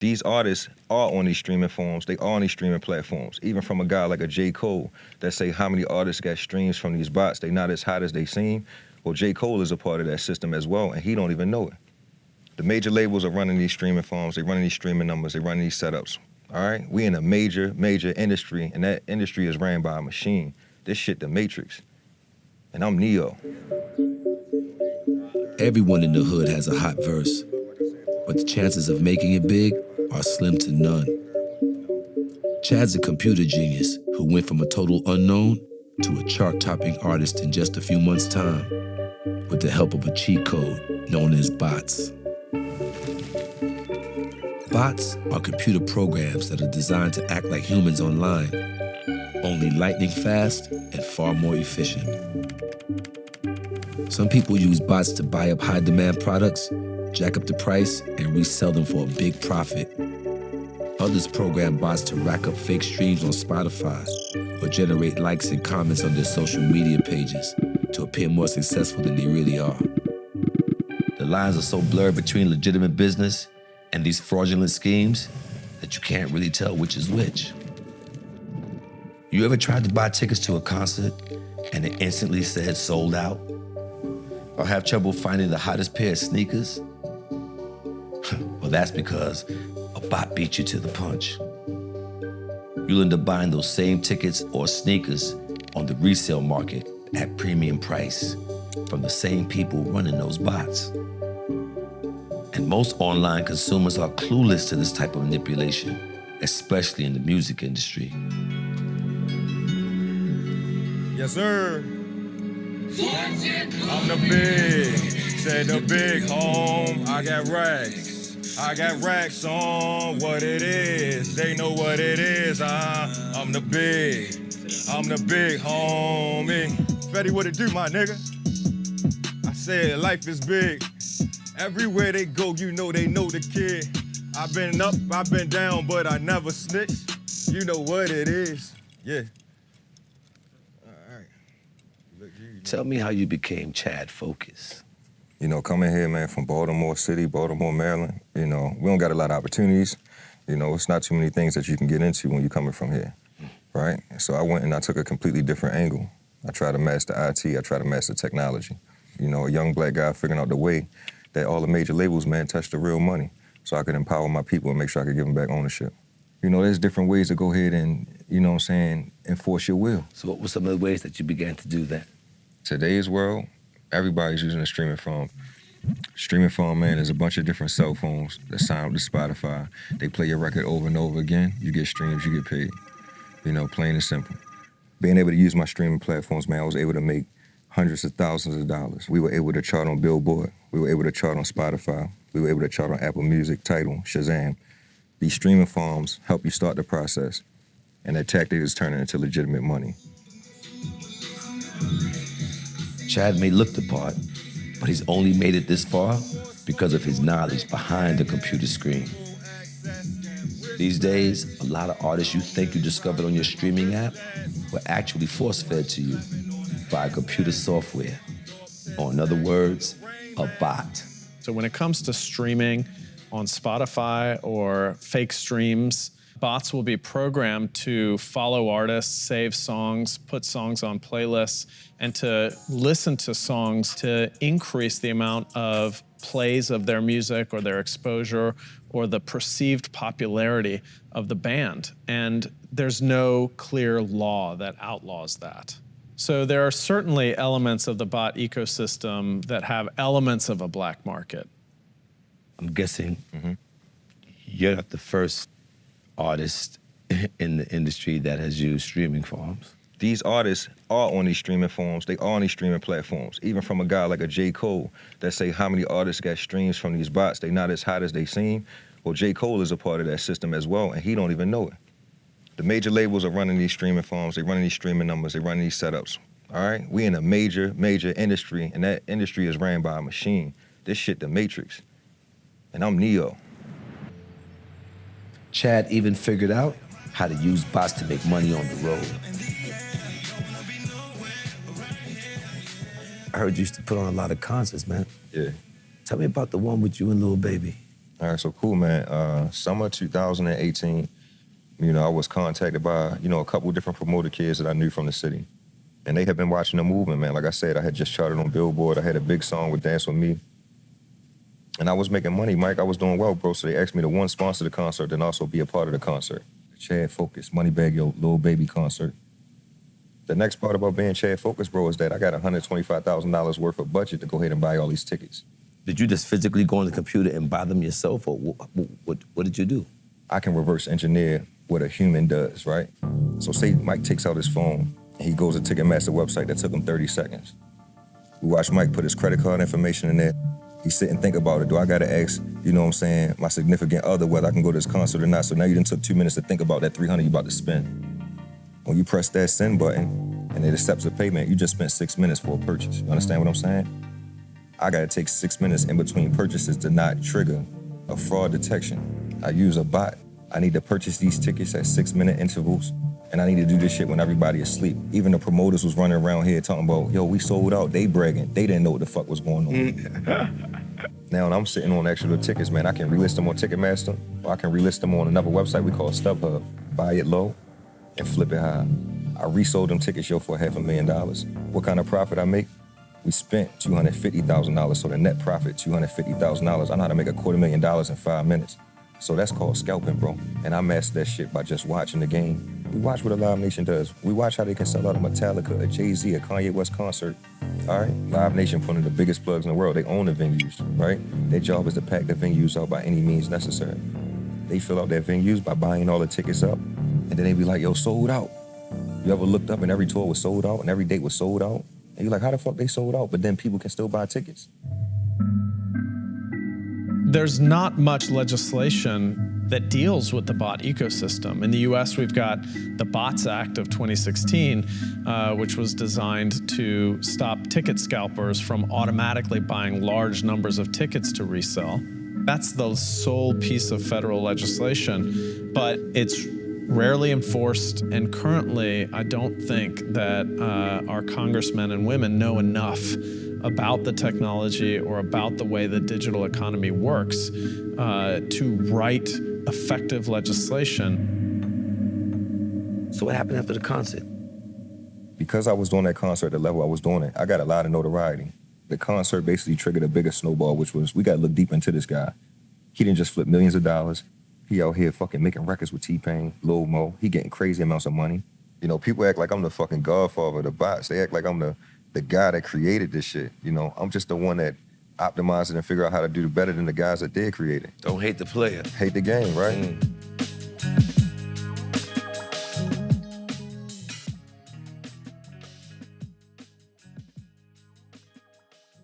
These artists are on these streaming forms, they are on these streaming platforms. Even from a guy like a J. Cole that say how many artists got streams from these bots, they not as hot as they seem. Well, J. Cole is a part of that system as well, and he don't even know it. The major labels are running these streaming farms, they running these streaming numbers, they running these setups, all right? We in a major, major industry, and that industry is ran by a machine. This shit the Matrix, and I'm Neo. Everyone in the hood has a hot verse, but the chances of making it big are slim to none. Chad's a computer genius who went from a total unknown to a chart-topping artist in just a few months' time with the help of a cheat code known as bots. Bots are computer programs that are designed to act like humans online, only lightning fast and far more efficient. Some people use bots to buy up high-demand products, jack up the price, and resell them for a big profit. Others program bots to rack up fake streams on Spotify or generate likes and comments on their social media pages to appear more successful than they really are. The lines are so blurred between legitimate business and these fraudulent schemes that you can't really tell which is which. You ever tried to buy tickets to a concert and it instantly said sold out? Or have trouble finding the hottest pair of sneakers? Well, that's because a bot beat you to the punch. You'll end up buying those same tickets or sneakers on the resale market at premium price from the same people running those bots. And most online consumers are clueless to this type of manipulation, especially in the music industry. Yes, sir. I'm the big, said the big home. I got racks on what it is. They know what it is. I'm the big homie. Fetty, what it do, my nigga? I said life is big. Everywhere they go, you know they know the kid. I've been up, I've been down, but I never snitch. You know what it is. Yeah. Tell me how you became Chad Focus. You know, coming here, man, from Baltimore City, Baltimore, Maryland, you know, we don't got a lot of opportunities. You know, it's not too many things that you can get into when you're coming from here, right? So I went and I took a completely different angle. I tried to master IT, I tried to master technology. You know, a young black guy figuring out the way that all the major labels, man, touch the real money so I could empower my people and make sure I could give them back ownership. You know, there's different ways to go ahead and, you know what I'm saying, enforce your will. So what were some of the ways that you began to do that? Today's world, everybody's using a streaming phone. Streaming phone, man, is a bunch of different cell phones that sign up to Spotify. They play your record over and over again. You get streams, you get paid. You know, plain and simple. Being able to use my streaming platforms, man, I was able to make hundreds of thousands of dollars. We were able to chart on Billboard. We were able to chart on Spotify. We were able to chart on Apple Music, Tidal, Shazam. These streaming farms help you start the process, and that tactic is turning into legitimate money. Chad may look the part, but he's only made it this far because of his knowledge behind the computer screen. These days, a lot of artists you think you discovered on your streaming app were actually force-fed to you by computer software, or in other words, a bot. So when it comes to streaming on Spotify or fake streams, bots will be programmed to follow artists, save songs, put songs on playlists, and to listen to songs to increase the amount of plays of their music or their exposure or the perceived popularity of the band. And there's no clear law that outlaws that. So there are certainly elements of the bot ecosystem that have elements of a black market. I'm guessing you're not the first artist in the industry that has used streaming farms. These artists are on these streaming forms, they are on these streaming platforms. Even from a guy like a J. Cole that say how many artists got streams from these bots, they not as hot as they seem. Well, J. Cole is a part of that system as well, and he don't even know it. The major labels are running these streaming farms, they running these streaming numbers, they running these setups, all right? We in a major, major industry, and that industry is ran by a machine. This shit the Matrix, and I'm Neo. Chad even figured out how to use bots to make money on the road. I heard you used to put on a lot of concerts, man. Yeah. Tell me about the one with you and Lil Baby. All right, so cool, man. Summer 2018, I was contacted by, a couple different promoter kids that I knew from the city. And they had been watching the movement, man. Like I said, I had just charted on Billboard. I had a big song with Dance With Me. And I was making money, Mike. I was doing well, bro. So they asked me to, one, sponsor the concert, then also be a part of the concert. Chad Focus, Moneybag Yo, Lil Baby concert. The next part about being Chad Focus, bro, is that I got $125,000 worth of budget to go ahead and buy all these tickets. Did you just physically go on the computer and buy them yourself, or what did you do? I can reverse engineer what a human does, right? So say Mike takes out his phone and he goes to Ticketmaster website that took him 30 seconds. We watch Mike put his credit card information in there. He sit and think about it. Do I gotta ask, my significant other whether I can go to this concert or not? So now you done took 2 minutes to think about that $300 you about to spend. When you press that send button and it accepts the payment, you just spent 6 minutes for a purchase. You understand what I'm saying? I gotta take 6 minutes in between purchases to not trigger a fraud detection. I use a bot. I need to purchase these tickets at 6-minute intervals, and I need to do this shit when everybody is asleep. Even the promoters was running around here talking about, yo, we sold out, they bragging. They didn't know what the fuck was going on. Now, when I'm sitting on actual tickets, man, I can relist them on Ticketmaster, or I can relist them on another website we call StubHub. Buy it low and flip it high. I resold them tickets, for $500,000. What kind of profit I make? We spent $250,000, so the net profit, $250,000. I know how to make $250,000 in 5 minutes. So that's called scalping, bro. And I mastered that shit by just watching the game. We watch what a Live Nation does. We watch how they can sell out a Metallica, a Jay-Z, a Kanye West concert. All right? Live Nation, one of the biggest plugs in the world. They own the venues, right? Their job is to pack the venues out by any means necessary. They fill out their venues by buying all the tickets up, and then they be like, yo, sold out. You ever looked up and every tour was sold out and every date was sold out? And you're like, how the fuck they sold out, but then people can still buy tickets? There's not much legislation that deals with the bot ecosystem. In the US, we've got the Bots Act of 2016, which was designed to stop ticket scalpers from automatically buying large numbers of tickets to resell. That's the sole piece of federal legislation, but it's rarely enforced, and currently I don't think that our congressmen and women know enough about the technology or about the way the digital economy works to write effective legislation. So what happened after the concert? Because I was doing that concert at the level I was doing it, I got a lot of notoriety. The concert basically triggered a bigger snowball, which was, we got to look deep into this guy. He didn't just flip millions of dollars. He out here fucking making records with T-Pain, Lil Mo. He getting crazy amounts of money. People act like I'm the fucking Godfather of the Bots. They act like I'm the guy that created this shit. I'm just the one that optimized it and figure out how to do better than the guys that did create it. Don't hate the player. Hate the game, right?